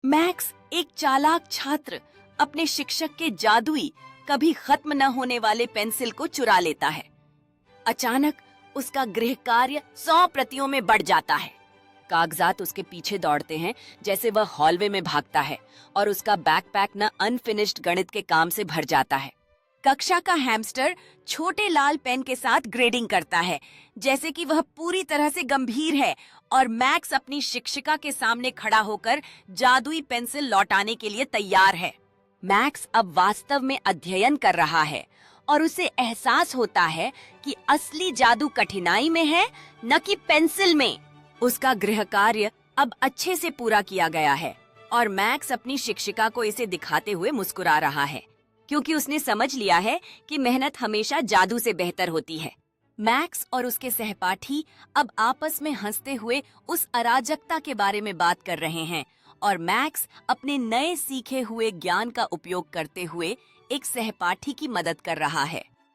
Max, एक चालाक छात्र, अपने शिक्षक के जादुई, कभी खत्म न होने वाले पेंसिल को चुरा लेता है। अचानक उसका गृह कार्य 100 प्रतियों में बढ़ जाता है। कागजात उसके पीछे दौड़ते हैं जैसे वह हॉलवे में भागता है और उसका बैकपैक न अनफिनिश्ड गणित के काम से भर जाता है। कक्षा का हैमस्टर छोटे लाल पेन के साथ ग्रेडिंग करता है जैसे कि वह पूरी तरह से गंभीर है, और मैक्स अपनी शिक्षिका के सामने खड़ा होकर जादुई पेंसिल लौटाने के लिए तैयार है। मैक्स अब वास्तव में अध्ययन कर रहा है और उसे एहसास होता है कि असली जादू कठिनाई में है, न कि पेंसिल में। उसका गृह कार्य अब अच्छे से पूरा किया गया है और मैक्स अपनी शिक्षिका को इसे दिखाते हुए मुस्कुरा रहा है, क्योंकि उसने समझ लिया है कि मेहनत हमेशा जादू से बेहतर होती है। मैक्स और उसके सहपाठी अब आपस में हंसते हुए उस अराजकता के बारे में बात कर रहे हैं, और मैक्स अपने नए सीखे हुए ज्ञान का उपयोग करते हुए एक सहपाठी की मदद कर रहा है।